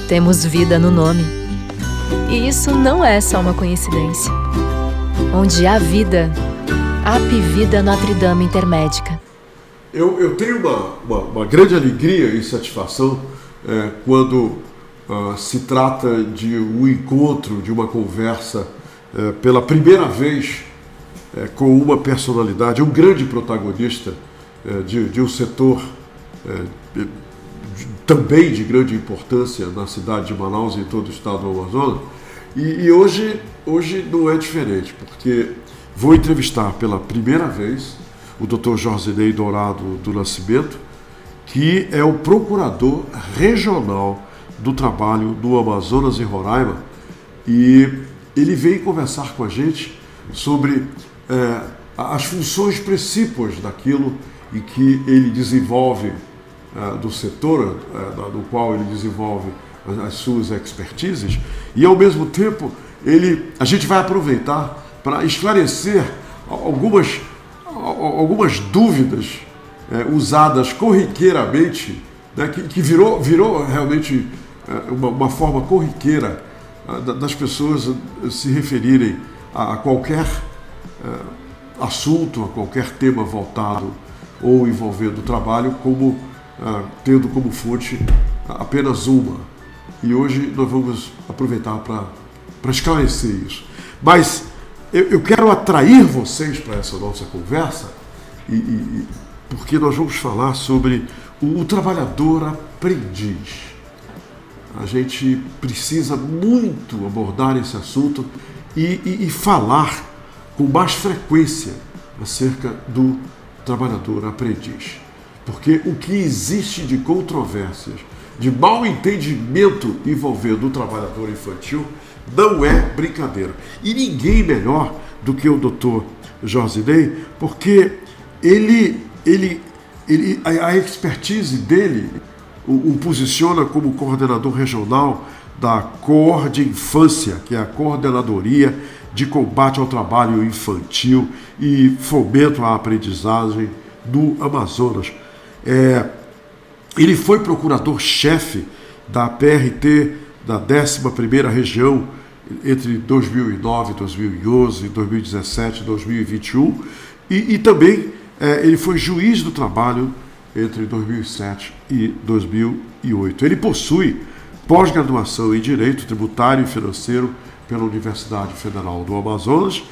temos vida no nome. E isso não é só uma coincidência. Onde há vida, há Apivida Notre Dame Intermédica. Eu tenho uma grande alegria e satisfação quando se trata de um encontro, de uma conversa pela primeira vez com uma personalidade, um grande protagonista de um setor também de grande importância na cidade de Manaus e em todo o estado do Amazonas. E hoje não é diferente, porque vou entrevistar pela primeira vez o Dr. Josinei Dourado do Nascimento, que é o procurador regional do trabalho do Amazonas e Roraima, e ele veio conversar com a gente sobre as funções principais daquilo em que ele desenvolve, do setor no qual ele desenvolve as suas expertises, e ao mesmo tempo a gente vai aproveitar para esclarecer algumas dúvidas usadas corriqueiramente, né, que virou realmente uma forma corriqueira das pessoas se referirem a qualquer assunto, a qualquer tema voltado ou envolvendo o trabalho, como tendo como fonte apenas uma. E hoje nós vamos aproveitar para esclarecer isso. Mas eu quero atrair vocês para essa nossa conversa, porque nós vamos falar sobre o trabalhador aprendiz. A gente precisa muito abordar esse assunto e falar com mais frequência acerca do trabalhador aprendiz. Porque o que existe de controvérsias, de mal entendimento envolvendo o trabalhador infantil, não é brincadeira. E ninguém melhor do que o Dr. Josinei, porque a expertise dele o posiciona como coordenador regional da Coorde Infância, que é a Coordenadoria de Combate ao Trabalho Infantil e Fomento à Aprendizagem do Amazonas. Ele foi procurador-chefe da PRT da 11ª Região entre 2009, 2011, 2017 e 2021, e também ele foi juiz do trabalho entre 2007 e 2008. Ele possui pós-graduação em Direito Tributário e Financeiro pela Universidade Federal do Amazonas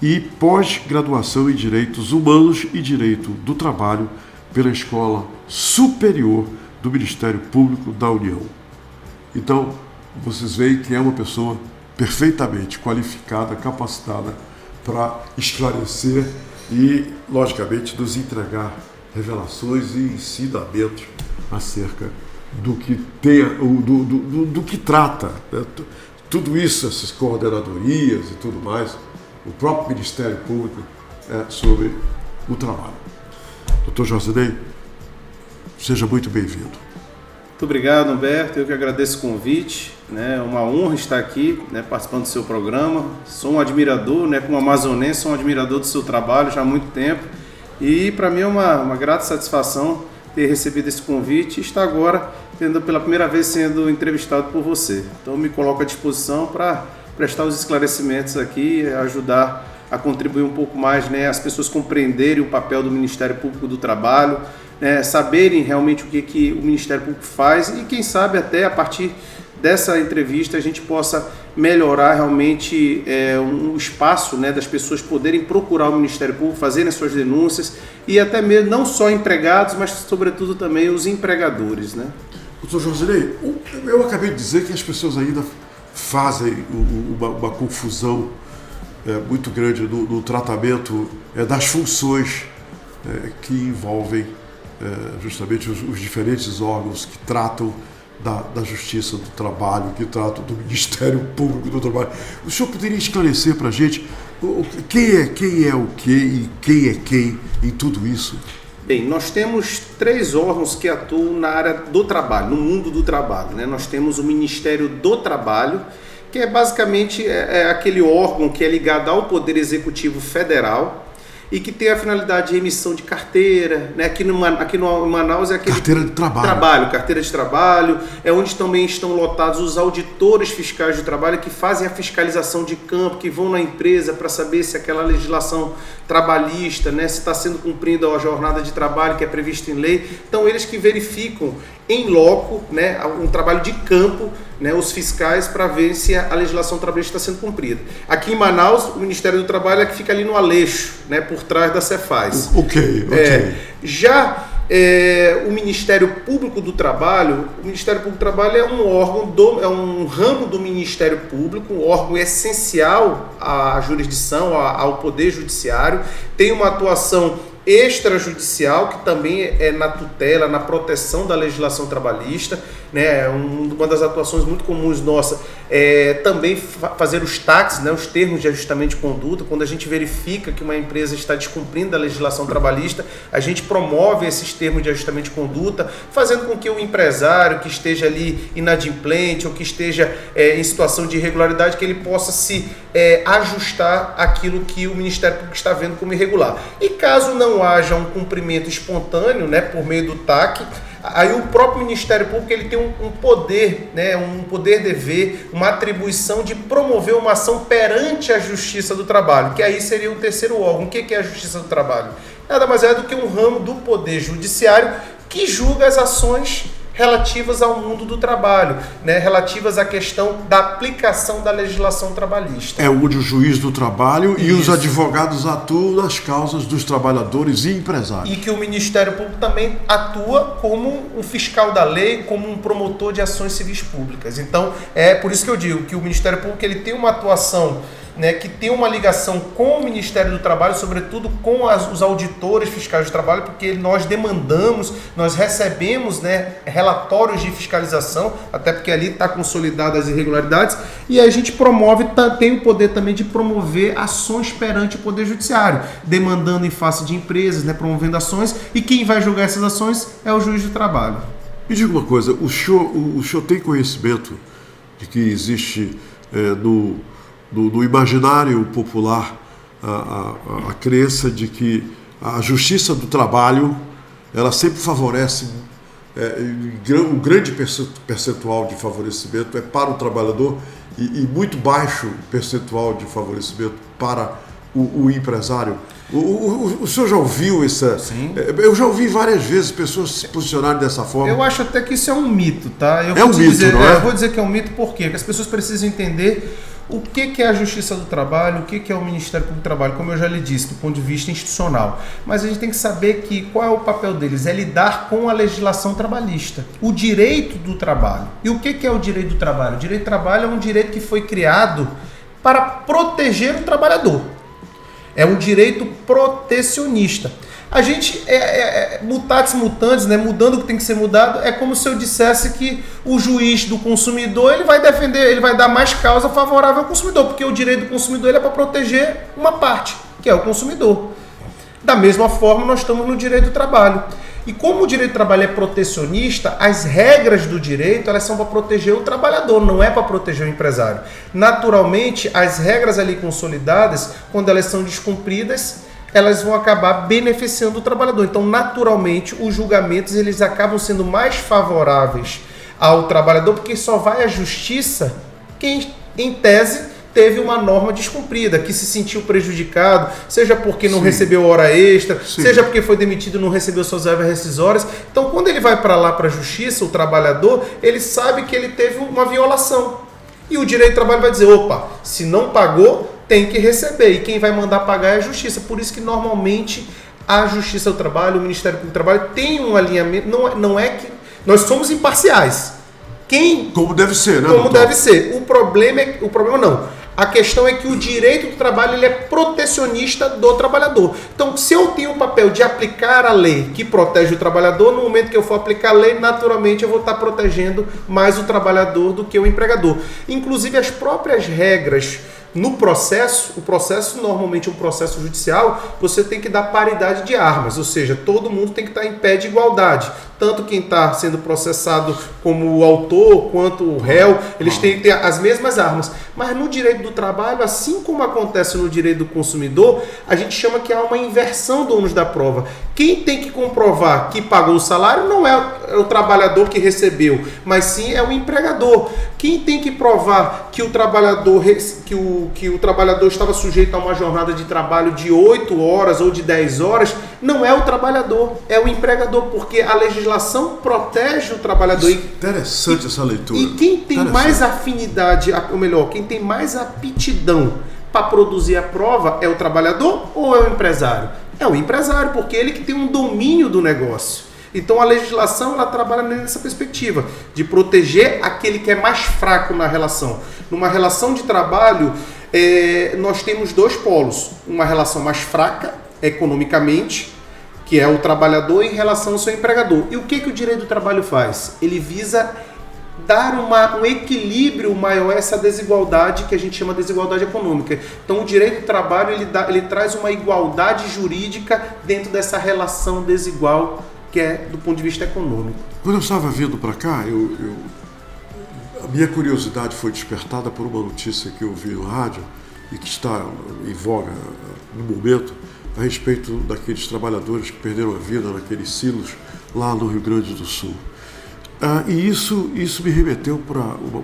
e pós-graduação em Direitos Humanos e Direito do Trabalho pela Escola Superior do Ministério Público da União. Então, vocês veem que é uma pessoa perfeitamente qualificada, capacitada para esclarecer e, logicamente, nos entregar revelações e ensinamentos acerca do que trata, né? Tudo isso, essas coordenadorias e tudo mais, o próprio Ministério Público sobre o trabalho. Dr. Josinei, seja muito bem-vindo. Muito obrigado, Humberto. Eu que agradeço o convite. É uma honra estar aqui, participando do seu programa. Sou um admirador, como amazonense, sou um admirador do seu trabalho já há muito tempo. E para mim é uma grata satisfação ter recebido esse convite e estar agora pela primeira vez sendo entrevistado por você. Então me coloco à disposição para prestar os esclarecimentos aqui e ajudar a contribuir um pouco mais, as pessoas compreenderem o papel do Ministério Público do Trabalho, saberem realmente o que o Ministério Público faz e quem sabe até a partir dessa entrevista a gente possa melhorar realmente um espaço das pessoas poderem procurar o Ministério Público, fazerem as suas denúncias e até mesmo não só empregados, mas sobretudo também os empregadores. Doutor Josinei, eu acabei de dizer que as pessoas ainda fazem uma confusão muito grande no tratamento das funções que envolvem justamente os diferentes órgãos que tratam da Justiça do Trabalho, que tratam do Ministério Público do Trabalho. O senhor poderia esclarecer para a gente quem é o que e quem é quem em tudo isso? Bem, nós temos 3 órgãos que atuam na área do trabalho, no mundo do trabalho. Nós temos o Ministério do Trabalho, que é basicamente aquele órgão que é ligado ao Poder Executivo Federal e que tem a finalidade de emissão de carteira, né? Aqui no Manaus é aquele carteira de trabalho. Carteira de trabalho, é onde também estão lotados os auditores fiscais de trabalho que fazem a fiscalização de campo, que vão na empresa para saber se aquela legislação trabalhista, né, se está sendo cumprida a jornada de trabalho que é prevista em lei. Então eles que verificam em loco, né, um trabalho de campo, né, os fiscais, para ver se a legislação trabalhista está sendo cumprida. Aqui em Manaus, o Ministério do Trabalho é que fica ali no Aleixo, né, por trás da Cefaz. Ok. Já o Ministério Público do Trabalho, é um órgão, é um ramo do Ministério Público, um órgão essencial à jurisdição, ao Poder Judiciário, tem uma atuação extrajudicial, que também é na tutela, na proteção da legislação trabalhista, né? Uma das atuações muito comuns nossa é também fazer os TACs, né? Os termos de ajustamento de conduta. Quando a gente verifica que uma empresa está descumprindo a legislação trabalhista, a gente promove esses termos de ajustamento de conduta, fazendo com que o empresário que esteja ali inadimplente ou que esteja em situação de irregularidade, que ele possa se ajustar àquilo que o Ministério Público está vendo como irregular. E caso não haja um cumprimento espontâneo, né, por meio do TAC, aí o próprio Ministério Público ele tem um poder, né, um poder-dever, uma atribuição de promover uma ação perante a Justiça do Trabalho, que aí seria o terceiro órgão. O que é a Justiça do Trabalho? Nada mais é do que um ramo do Poder Judiciário que julga as ações relativas ao mundo do trabalho, né, relativas à questão da aplicação da legislação trabalhista. É onde o juiz do trabalho e os advogados atuam nas causas dos trabalhadores e empresários. E que o Ministério Público também atua como um fiscal da lei, como um promotor de ações civis públicas. Então, é por isso que eu digo que o Ministério Público ele tem uma atuação, né, que tem uma ligação com o Ministério do Trabalho, sobretudo com os auditores fiscais do trabalho, porque nós demandamos, nós recebemos, né, relatórios de fiscalização, até porque ali está consolidadas as irregularidades, e a gente promove, tem o poder também de promover ações perante o Poder Judiciário, demandando em face de empresas, né, promovendo ações, e quem vai julgar essas ações é o juiz do trabalho. Me diga uma coisa, o senhor tem conhecimento de que existe no imaginário popular a crença de que a justiça do trabalho ela sempre favorece, um grande percentual de favorecimento é para o trabalhador e muito baixo percentual de favorecimento para o empresário. O senhor já ouviu essa... Sim. Eu já ouvi várias vezes pessoas se posicionarem dessa forma. Eu acho até que isso é um mito, tá? É um mito, não é? Eu vou dizer que é um mito por quê? Porque as pessoas precisam entender o que é a Justiça do Trabalho, o que é o Ministério Público do Trabalho, como eu já lhe disse, do ponto de vista institucional. Mas a gente tem que saber que qual é o papel deles? É lidar com a legislação trabalhista, o direito do trabalho. E o que é o direito do trabalho? O direito do trabalho é um direito que foi criado para proteger o trabalhador. É um direito protecionista. A gente, mutatis mutandis, né, mudando o que tem que ser mudado, é como se eu dissesse que o juiz do consumidor ele vai defender, ele vai dar mais causa favorável ao consumidor, porque o direito do consumidor ele é para proteger uma parte, que é o consumidor. Da mesma forma, nós estamos no direito do trabalho. E como o direito do trabalho é protecionista, as regras do direito elas são para proteger o trabalhador, não é para proteger o empresário. Naturalmente, as regras ali consolidadas, quando elas são descumpridas, elas vão acabar beneficiando o trabalhador. Então, naturalmente, os julgamentos eles acabam sendo mais favoráveis ao trabalhador, porque só vai à justiça quem, em tese, teve uma norma descumprida, que se sentiu prejudicado, seja porque não recebeu hora extra, seja porque foi demitido e não recebeu suas verbas rescisórias. Então, quando ele vai para lá, para a justiça, o trabalhador, ele sabe que ele teve uma violação. E o direito do trabalho vai dizer, opa, se não pagou, tem que receber. E quem vai mandar pagar é a justiça. Por isso que, normalmente, a Justiça do Trabalho, o Ministério Público do Trabalho, tem um alinhamento, não é que... Nós somos imparciais. Como deve ser, né? Como deve ser. O problema não. A questão é que o direito do trabalho ele é protecionista do trabalhador. Então, se eu tenho o papel de aplicar a lei que protege o trabalhador, no momento que eu for aplicar a lei, naturalmente eu vou estar protegendo mais o trabalhador do que o empregador. Inclusive, as próprias regras no processo, o processo normalmente é um processo judicial, você tem que dar paridade de armas, ou seja, todo mundo tem que estar em pé de igualdade. tanto quem está sendo processado como o autor, quanto o réu, eles têm que ter as mesmas armas. Mas no direito do trabalho, assim como acontece no direito do consumidor, a gente chama que há uma inversão do ônus da prova. Quem tem que comprovar que pagou o salário não é o trabalhador que recebeu, mas sim é o empregador. Quem tem que provar que o trabalhador estava sujeito a uma jornada de trabalho de 8 horas ou de 10 horas, não é o trabalhador, é o empregador, porque a legislação protege o trabalhador. Interessante essa leitura. E quem tem mais afinidade, ou melhor, quem tem mais aptidão para produzir a prova é o trabalhador ou é o empresário? É o empresário, porque ele que tem um domínio do negócio. Então a legislação ela trabalha nessa perspectiva de proteger aquele que é mais fraco na relação. Numa relação de trabalho, nós temos 2 polos. Uma relação mais fraca economicamente, que é o trabalhador em relação ao seu empregador. E o que o direito do trabalho faz? Ele visa dar um equilíbrio maior a essa desigualdade que a gente chama de desigualdade econômica. Então o direito do trabalho ele traz uma igualdade jurídica dentro dessa relação desigual que é do ponto de vista econômico. Quando eu estava vindo para cá, a minha curiosidade foi despertada por uma notícia que eu vi no rádio e que está em voga no momento, a respeito daqueles trabalhadores que perderam a vida naqueles silos lá no Rio Grande do Sul. E isso me remeteu para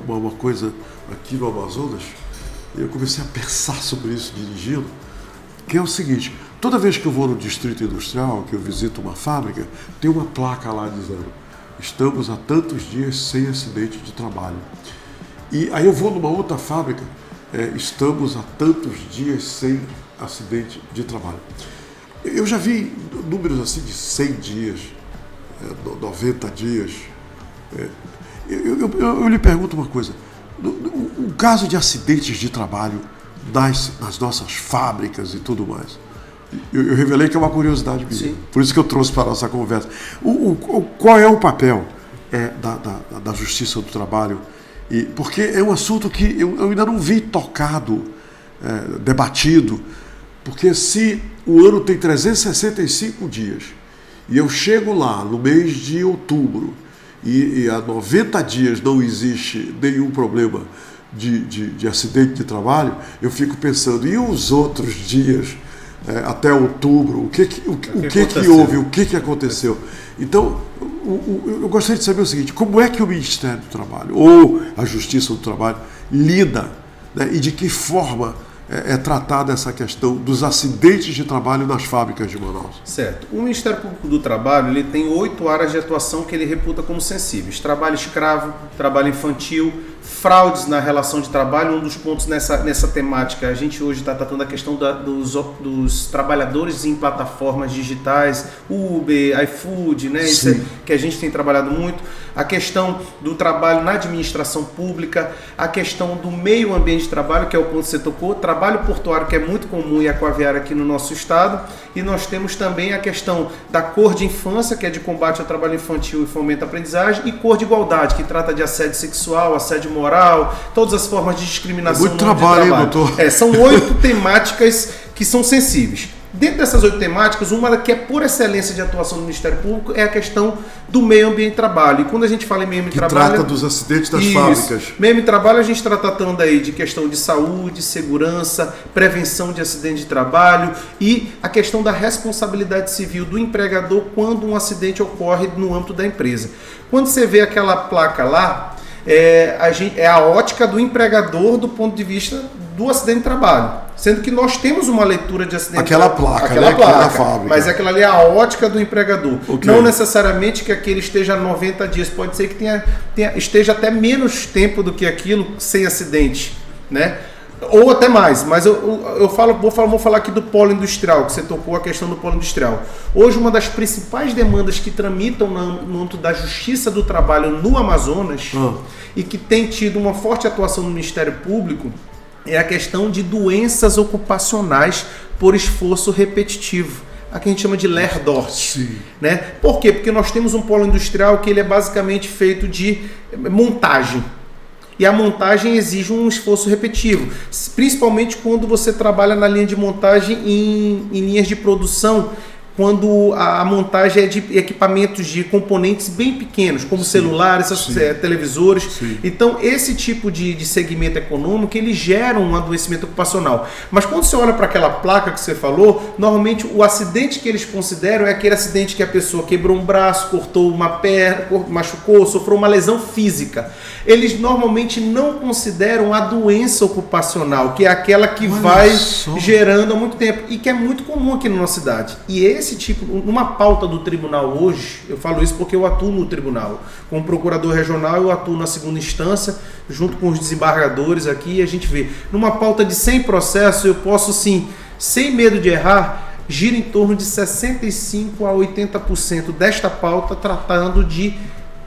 uma coisa aqui no Amazonas, e eu comecei a pensar sobre isso dirigindo, que é o seguinte: toda vez que eu vou no distrito industrial, que eu visito uma fábrica, tem uma placa lá dizendo: estamos há tantos dias sem acidente de trabalho. E aí eu vou numa outra fábrica, estamos há tantos dias sem acidente de trabalho. Eu já vi números assim de 100 dias, 90 dias. Eu lhe pergunto uma coisa: o caso de acidentes de trabalho nas nossas fábricas e tudo mais, eu revelei que é uma curiosidade minha. Sim. Por isso que eu trouxe para a nossa conversa. Qual é o papel da Justiça do Trabalho? Porque é um assunto que eu ainda não vi tocado, debatido, porque se o ano tem 365 dias e eu chego lá no mês de outubro e há 90 dias não existe nenhum problema de acidente de trabalho, eu fico pensando, e os outros dias, até outubro, o que houve, o que aconteceu? Então, eu gostaria de saber o seguinte: como é que o Ministério do Trabalho ou a Justiça do Trabalho lida, né, e de que forma é tratada essa questão dos acidentes de trabalho nas fábricas de Manaus? Certo. O Ministério Público do Trabalho ele tem 8 áreas de atuação que ele reputa como sensíveis: trabalho escravo, trabalho infantil, fraudes na relação de trabalho. Um dos pontos nessa temática, a gente hoje está tratando a questão dos trabalhadores em plataformas digitais, Uber, iFood, né? Isso é que a gente tem trabalhado muito. A questão do trabalho na administração pública, a questão do meio ambiente de trabalho, que é o ponto que você tocou, trabalho portuário, que é muito comum, e aquaviário aqui no nosso estado. E nós temos também a questão da cor de infância, que é de combate ao trabalho infantil e fomento à aprendizagem, e cor de igualdade, que trata de assédio sexual, assédio moral, todas as formas de discriminação. Muito trabalho, hein, doutor? São 8 temáticas que são sensíveis. Dentro dessas 8 temáticas, uma que é por excelência de atuação do Ministério Público é a questão do meio ambiente de trabalho. E quando a gente fala em meio ambiente de trabalho... trata dos acidentes das fábricas. Meio ambiente de trabalho, a gente está tratando aí de questão de saúde, segurança, prevenção de acidente de trabalho e a questão da responsabilidade civil do empregador quando um acidente ocorre no âmbito da empresa. Quando você vê aquela placa lá, é a ótica do empregador do ponto de vista do acidente de trabalho. Sendo que nós temos uma leitura de acidente. Aquela placa, aquela placa, fábrica. Mas aquela ali é a ótica do empregador. Okay. Não necessariamente que aquele esteja 90 dias. Pode ser que esteja até menos tempo do que aquilo sem acidente, né? Ou até mais. Mas vou falar aqui do polo industrial, que você tocou a questão do polo industrial. Hoje, uma das principais demandas que tramitam no âmbito da Justiça do Trabalho no Amazonas e que tem tido uma forte atuação no Ministério Público é a questão de doenças ocupacionais por esforço repetitivo. Aqui a gente chama de LERDORT. Né? Por quê? Porque nós temos um polo industrial que ele é basicamente feito de montagem. E a montagem exige um esforço repetitivo, principalmente quando você trabalha na linha de montagem em linhas de produção quando a montagem é de equipamentos de componentes bem pequenos, como celulares, televisores. Sim. Então, esse tipo de segmento econômico, ele gera um adoecimento ocupacional. Mas quando você olha para aquela placa que você falou, normalmente o acidente que eles consideram é aquele acidente que a pessoa quebrou um braço, cortou uma perna, machucou, sofreu uma lesão física. Eles normalmente não consideram a doença ocupacional, que é aquela que vai gerando há muito tempo e que é muito comum aqui na nossa cidade. E esse tipo, numa pauta do tribunal hoje, eu falo isso porque eu atuo no tribunal. Como procurador regional, eu atuo na segunda instância, junto com os desembargadores aqui, e a gente vê. Numa pauta de 100 processos, eu posso, sim, sem medo de errar, gira em torno de 65% a 80% desta pauta tratando de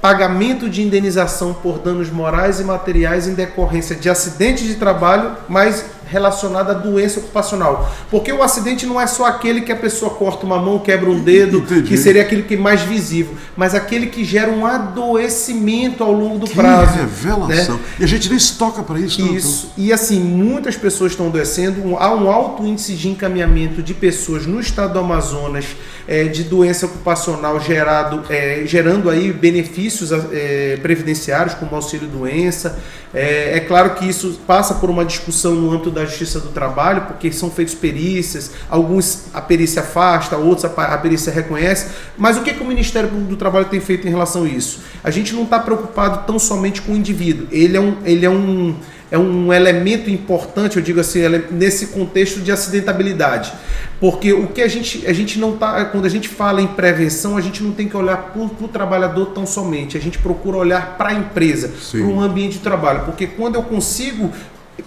pagamento de indenização por danos morais e materiais em decorrência de acidentes de trabalho, mas relacionado à doença ocupacional. Porque o acidente não é só aquele que a pessoa corta uma mão, quebra um dedo, que seria aquele que é mais visível, mas aquele que gera um adoecimento ao longo do prazo. Que revelação. Né? E a gente nem se toca para isso. Isso. Então. E assim, muitas pessoas estão adoecendo. Há um alto índice de encaminhamento de pessoas no estado do Amazonas de doença ocupacional gerando aí benefícios previdenciários, como auxílio-doença. É claro que isso passa por uma discussão no âmbito da Justiça do Trabalho, porque são feitas perícias, alguns a perícia afasta, outros a perícia reconhece, mas o que o Ministério Público do Trabalho tem feito em relação a isso? A gente não está preocupado tão somente com o indivíduo, ele é um elemento importante, eu digo assim, nesse contexto de acidentabilidade, porque o que a gente não está, quando a gente fala em prevenção, a gente não tem que olhar para o trabalhador tão somente, a gente procura olhar para a empresa, para um ambiente de trabalho, porque quando eu consigo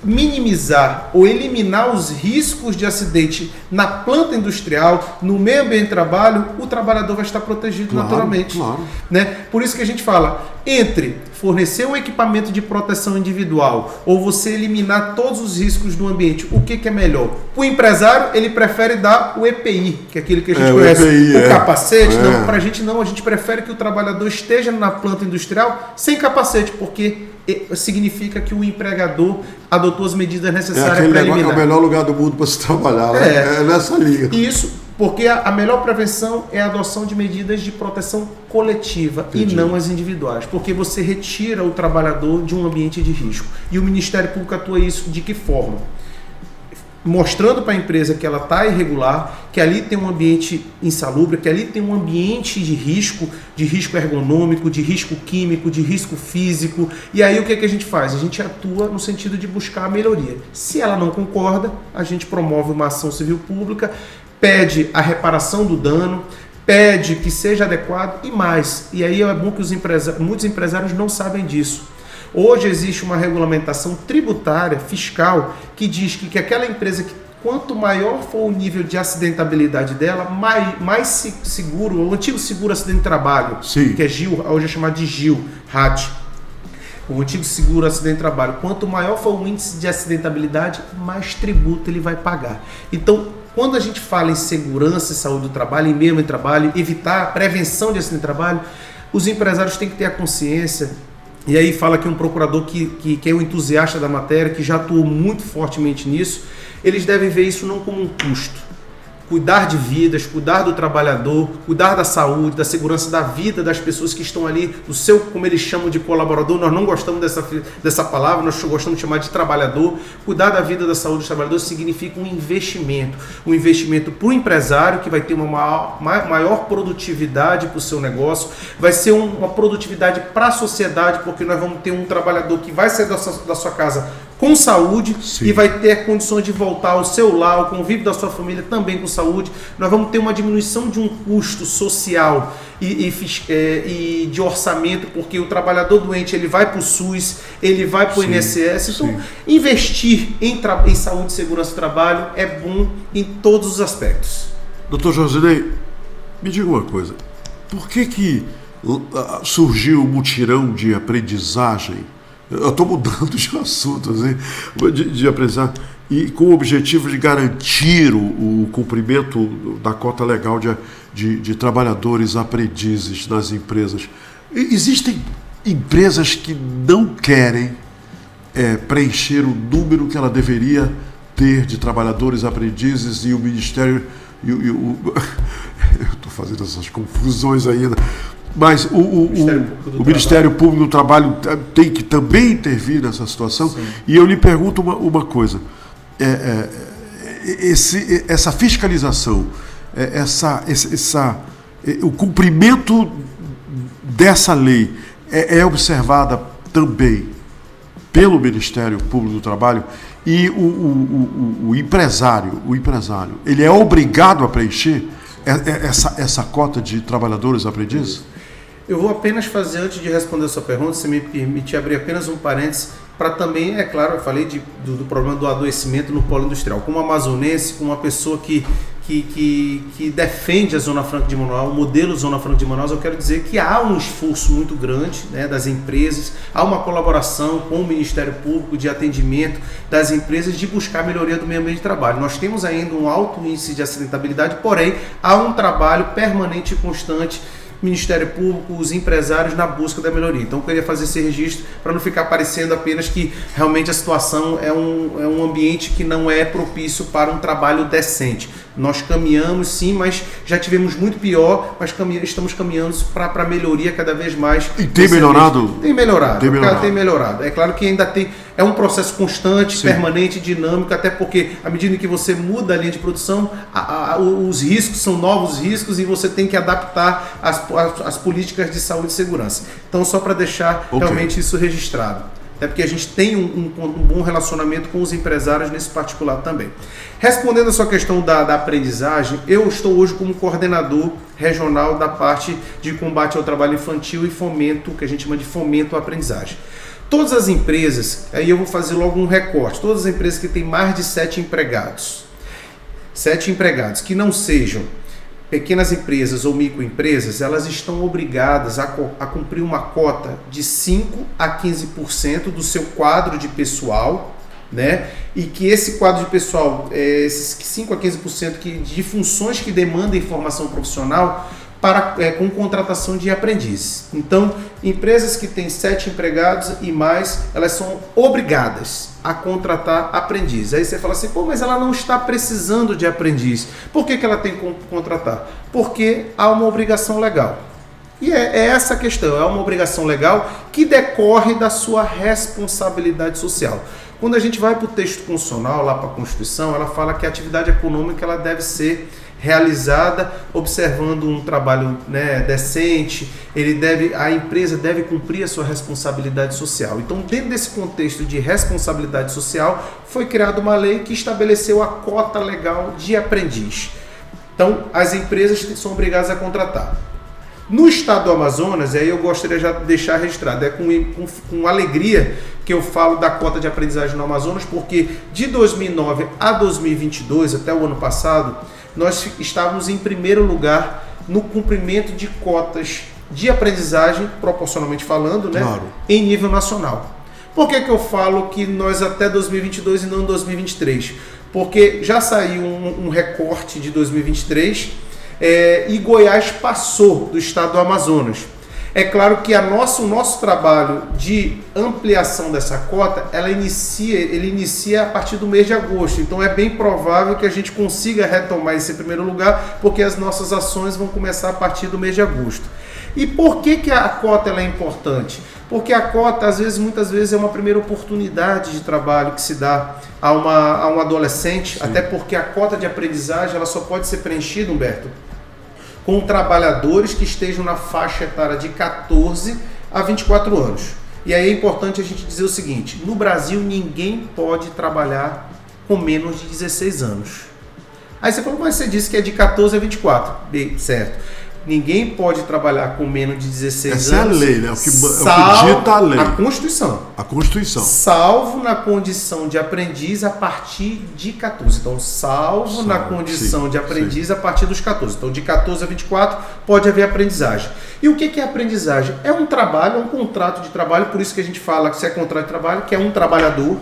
minimizar ou eliminar os riscos de acidente na planta industrial, no meio ambiente de trabalho, o trabalhador vai estar protegido naturalmente. Claro. Né? Por isso que a gente fala, entre fornecer um equipamento de proteção individual ou você eliminar todos os riscos do ambiente, o que é melhor? O empresário, ele prefere dar o EPI, que é aquele que a gente conhece, o capacete. Não, pra gente não, a gente prefere que o trabalhador esteja na planta industrial sem capacete, porque significa que o empregador adotou as medidas necessárias para eliminar. É o melhor lugar do mundo para se trabalhar, né? É nessa linha. Isso, porque a melhor prevenção é a adoção de medidas de proteção coletiva. Entendi. E não as individuais, porque você retira o trabalhador de um ambiente de risco. E o Ministério Público atua isso de que forma? Mostrando para a empresa que ela está irregular, que ali tem um ambiente insalubre, que ali tem um ambiente de risco ergonômico, de risco químico, de risco físico. E aí o que a gente faz? A gente atua no sentido de buscar a melhoria. Se ela não concorda, a gente promove uma ação civil pública, pede a reparação do dano, pede que seja adequado e mais. E aí é bom que muitos empresários não sabem disso. Hoje existe uma regulamentação tributária, fiscal, que diz que aquela empresa, que quanto maior for o nível de acidentabilidade dela, mais seguro, o antigo seguro acidente de trabalho, Sim. que é GIL, hoje é chamado de GIL, RAT, o antigo seguro acidente de trabalho, quanto maior for o índice de acidentabilidade, mais tributo ele vai pagar. Então, quando a gente fala em segurança e saúde do trabalho, em meio de trabalho, evitar a prevenção de acidente de trabalho, os empresários têm que ter a consciência. E aí fala que um procurador que é um entusiasta da matéria, que já atuou muito fortemente nisso, eles devem ver isso não como um custo. Cuidar de vidas, cuidar do trabalhador, cuidar da saúde, da segurança da vida das pessoas que estão ali, do seu, como eles chamam de colaborador, nós não gostamos dessa palavra, nós gostamos de chamar de trabalhador. Cuidar da vida, da saúde dos trabalhadores significa um investimento para o empresário, que vai ter uma maior produtividade para o seu negócio, vai ser uma produtividade para a sociedade, porque nós vamos ter um trabalhador que vai sair da sua casa com saúde Sim. e vai ter condições de voltar ao seu lar, ao convívio da sua família também com saúde. Nós vamos ter uma diminuição de um custo social e de orçamento, porque o trabalhador doente ele vai para o SUS, ele vai para o INSS. Então, investir em saúde e segurança do trabalho é bom em todos os aspectos. Doutor Josinei, me diga uma coisa. Por que surgiu o mutirão de aprendizagem? Eu estou mudando de assunto, assim, de aprendizagem, e com o objetivo de garantir o cumprimento da cota legal de trabalhadores aprendizes nas empresas. Existem empresas que não querem preencher o número que ela deveria ter de trabalhadores aprendizes, e o Ministério... eu estou fazendo essas confusões ainda, mas o Ministério Público do Trabalho tem que também intervir nessa situação. Sim. E eu lhe pergunto uma coisa, essa fiscalização, o cumprimento dessa lei é observada também pelo Ministério Público do Trabalho, e o empresário, ele é obrigado a preencher essa cota de trabalhadores aprendizes? Eu vou apenas fazer, antes de responder a sua pergunta, se me permite abrir apenas um parênteses, para também, é claro, eu falei do problema do adoecimento no polo industrial. Como amazonense, como uma pessoa que defende a Zona Franca de Manaus, o modelo Zona Franca de Manaus, eu quero dizer que há um esforço muito grande, né, das empresas, há uma colaboração com o Ministério Público de atendimento das empresas de buscar a melhoria do meio ambiente de trabalho. Nós temos ainda um alto índice de acidentabilidade, porém há um trabalho permanente e constante, Ministério Público, os empresários na busca da melhoria. Então eu queria fazer esse registro para não ficar parecendo apenas que realmente a situação é um ambiente que não é propício para um trabalho decente. Nós caminhamos sim, mas já tivemos muito pior, mas estamos caminhando para melhoria cada vez mais. E tem melhorado? Tem melhorado. É claro que ainda tem, é um processo constante, sim, permanente, dinâmico, até porque à medida que você muda a linha de produção, os riscos são novos riscos e você tem que adaptar as políticas de saúde e segurança. Então, só para deixar realmente isso registrado. Até porque a gente tem um bom relacionamento com os empresários nesse particular também. Respondendo a sua questão da aprendizagem, eu estou hoje como coordenador regional da parte de combate ao trabalho infantil e fomento, que a gente chama de fomento à aprendizagem. Todas as empresas, aí eu vou fazer logo um recorte, todas as empresas que têm mais de 7 empregados, que não sejam pequenas empresas ou microempresas, elas estão obrigadas a cumprir uma cota de 5 a 15% do seu quadro de pessoal, né? E que esse quadro de pessoal, esses 5 a 15% de funções que demandam formação profissional, com contratação de aprendizes. Então, empresas que têm 7 empregados e mais, elas são obrigadas a contratar aprendiz. Aí você fala assim, mas ela não está precisando de aprendiz. Por que ela tem que contratar? Porque há uma obrigação legal. E é essa a questão, é uma obrigação legal que decorre da sua responsabilidade social. Quando a gente vai para o texto constitucional, lá para a Constituição, ela fala que a atividade econômica ela deve ser realizada observando um trabalho, né, decente, a empresa deve cumprir a sua responsabilidade social. Então, dentro desse contexto de responsabilidade social, foi criada uma lei que estabeleceu a cota legal de aprendiz. Então, as empresas são obrigadas a contratar. No estado do Amazonas, aí eu gostaria já de deixar registrado, com alegria que eu falo da cota de aprendizagem no Amazonas, porque de 2009 a 2022, até o ano passado, nós estávamos em primeiro lugar no cumprimento de cotas de aprendizagem, proporcionalmente falando, né, claro, em nível nacional. Por que eu falo que nós até 2022 e não 2023? Porque já saiu um recorte de 2023 e Goiás passou do estado do Amazonas. É claro que o nosso trabalho de ampliação dessa cota, ele inicia a partir do mês de agosto. Então é bem provável que a gente consiga retomar esse primeiro lugar, porque as nossas ações vão começar a partir do mês de agosto. E por que a cota ela é importante? Porque a cota, muitas vezes, é uma primeira oportunidade de trabalho que se dá a um adolescente, sim, até porque a cota de aprendizagem ela só pode ser preenchida, Humberto, com trabalhadores que estejam na faixa etária de 14 a 24 anos. E aí é importante a gente dizer o seguinte, no Brasil ninguém pode trabalhar com menos de 16 anos. Aí você falou, mas você disse que é de 14 a 24. Bem, certo. Ninguém pode trabalhar com menos de 16 anos. Essa é a lei, né? É o que dita a lei. A Constituição. A Constituição. Salvo na condição de aprendiz a partir de 14. Então, salvo na condição, sim, de aprendiz, sim, a partir dos 14. Então, de 14 a 24 pode haver aprendizagem. E o que é aprendizagem? É um trabalho, é um contrato de trabalho, por isso que a gente fala que se é contrato de trabalho, que é um trabalhador.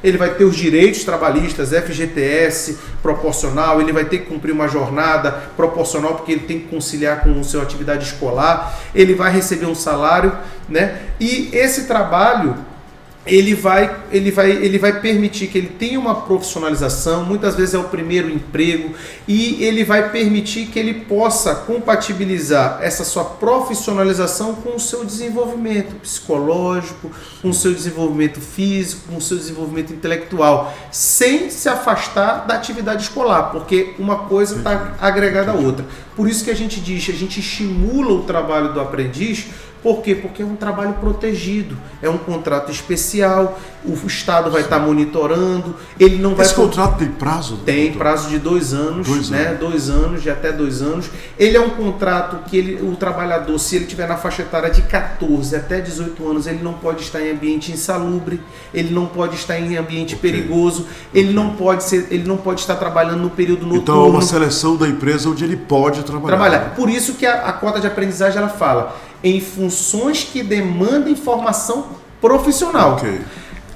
Ele vai ter os direitos trabalhistas, FGTS proporcional, ele vai ter que cumprir uma jornada proporcional, porque ele tem que conciliar com a sua atividade escolar, ele vai receber um salário, né? E esse trabalho, ele vai permitir que ele tenha uma profissionalização, muitas vezes é o primeiro emprego, e ele vai permitir que ele possa compatibilizar essa sua profissionalização com o seu desenvolvimento psicológico, com o seu desenvolvimento físico, com o seu desenvolvimento intelectual, sem se afastar da atividade escolar, porque uma coisa está agregada à outra. Por isso que a gente diz, a gente estimula o trabalho do aprendiz. Por quê? Porque é um trabalho protegido, é um contrato especial, o Estado vai estar monitorando, ele não vai... Esse contrato tem prazo? Tem prazo de 2 anos, 2 anos, de até 2 anos. Ele é um contrato que o trabalhador, se ele estiver na faixa etária de 14 até 18 anos, ele não pode estar em ambiente insalubre, ele não pode estar em ambiente perigoso, ele não pode estar trabalhando no período noturno. Então é uma seleção da empresa onde ele pode trabalhar. Por isso que a cota de aprendizagem ela fala em funções que demandem formação profissional. Okay.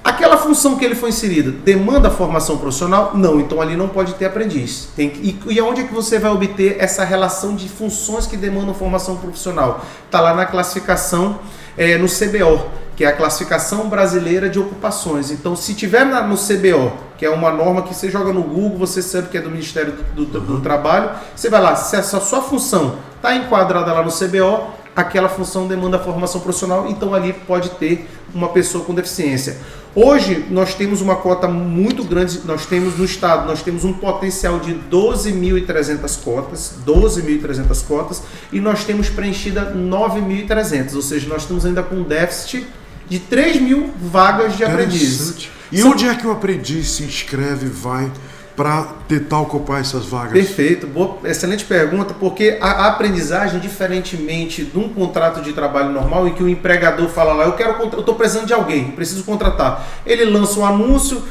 Aquela função que ele foi inserido demanda formação profissional? Não, então ali não pode ter aprendiz. E aonde é que você vai obter essa relação de funções que demandam formação profissional? Está lá na classificação, no CBO, que é a Classificação Brasileira de Ocupações. Então, se tiver no CBO, que é uma norma que você joga no Google, você sabe que é do Ministério do Trabalho, você vai lá, se essa sua função está enquadrada lá no CBO, aquela função demanda formação profissional, então ali pode ter uma pessoa com deficiência. Hoje nós temos uma cota muito grande, nós temos no estado, nós temos um potencial de 12.300 cotas, e nós temos preenchida 9.300, ou seja, nós estamos ainda com um déficit de 3.000 vagas de aprendizes. E onde é que o aprendiz se inscreve e vai para tentar ocupar essas vagas? Perfeito, excelente pergunta, porque a aprendizagem, diferentemente de um contrato de trabalho normal, em que o empregador fala lá, eu estou precisando de alguém, preciso contratar. Ele lança um anúncio,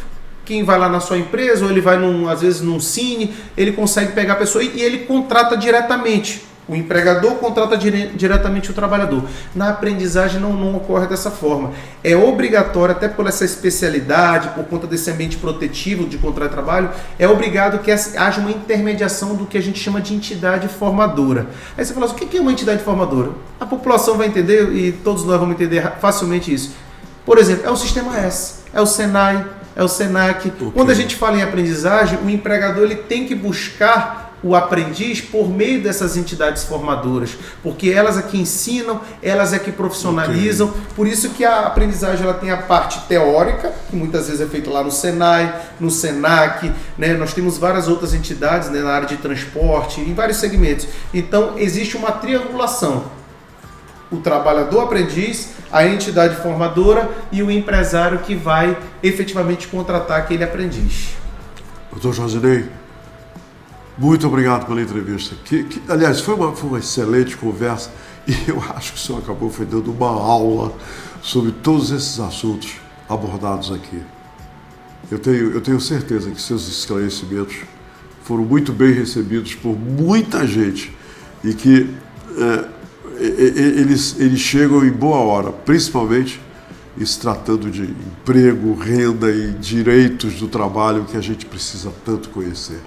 quem vai lá na sua empresa, ou ele vai às vezes num cine, ele consegue pegar a pessoa e ele contrata diretamente. O empregador contrata diretamente o trabalhador. Na aprendizagem não ocorre dessa forma. É obrigatório, até por essa especialidade, por conta desse ambiente protetivo de contrato de trabalho, é obrigado que haja uma intermediação do que a gente chama de entidade formadora. Aí você fala assim, o que é uma entidade formadora? A população vai entender e todos nós vamos entender facilmente isso. Por exemplo, é o Sistema S, é o Senai, é o Senac. Okay. Quando a gente fala em aprendizagem, o empregador ele tem que buscar o aprendiz por meio dessas entidades formadoras, porque elas é que ensinam, elas é que profissionalizam. Okay. Por isso que a aprendizagem ela tem a parte teórica, que muitas vezes é feita lá no Senai, no Senac, né? Nós temos várias outras entidades, né, na área de transporte, em vários segmentos. Então existe uma triangulação: o trabalhador aprendiz, a entidade formadora e o empresário que vai efetivamente contratar aquele aprendiz. Doutor Josinei, muito obrigado pela entrevista. Aliás, foi uma excelente conversa e eu acho que o senhor acabou dando uma aula sobre todos esses assuntos abordados aqui. Eu tenho certeza que seus esclarecimentos foram muito bem recebidos por muita gente e que eles chegam em boa hora, principalmente se tratando de emprego, renda e direitos do trabalho que a gente precisa tanto conhecer.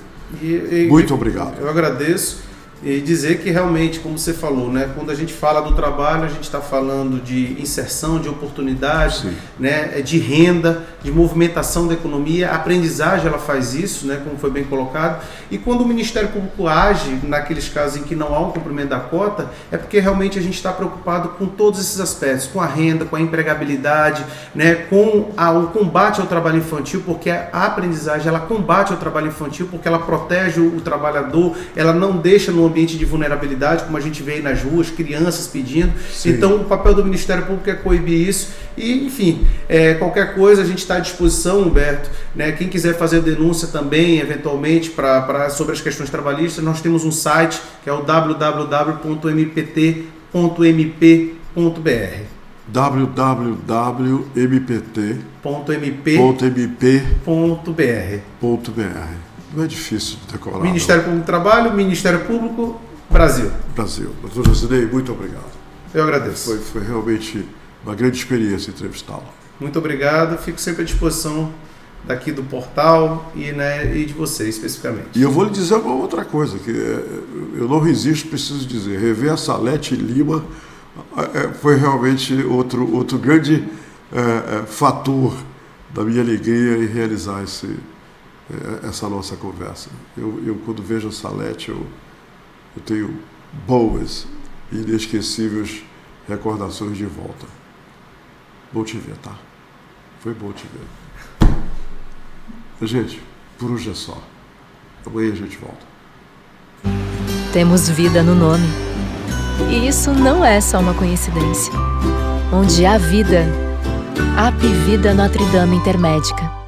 Muito obrigado. Eu agradeço e dizer que realmente, como você falou, né, quando a gente fala do trabalho, a gente está falando de inserção, de oportunidade, né, de renda, de movimentação da economia. A aprendizagem ela faz isso, né, como foi bem colocado. E quando o Ministério Público age naqueles casos em que não há um cumprimento da cota, é porque realmente a gente está preocupado com todos esses aspectos, com a renda, com a empregabilidade, né, com o combate ao trabalho infantil, porque a aprendizagem ela combate ao trabalho infantil, porque ela protege o trabalhador, ela não deixa no ambiente de vulnerabilidade, como a gente vê aí nas ruas, crianças pedindo. Sim. Então o papel do Ministério Público é coibir isso e, enfim, qualquer coisa a gente está à disposição, Humberto, né? Quem quiser fazer denúncia também, eventualmente, sobre as questões trabalhistas, nós temos um site que é o www.mpt.mp.br www.mpt.mp.br. Não é difícil de decorar. Ministério Público do Trabalho, Ministério Público, Brasil. Doutor Josinei, muito obrigado. Eu agradeço. Foi realmente uma grande experiência entrevistá-lo. Muito obrigado. Fico sempre à disposição daqui do portal e de você especificamente. E eu vou lhe dizer uma outra coisa, que eu não resisto, preciso dizer. Rever a Salete Lima foi realmente outro grande fator da minha alegria em realizar essa nossa conversa. Eu quando vejo a Salete, eu tenho boas e inesquecíveis recordações de volta. Bom te ver, tá? Foi bom te ver. Gente, por hoje é só. Amanhã a gente volta. Temos vida no nome. E isso não é só uma coincidência. Onde há vida, há Apivida Notre Dame Intermédica.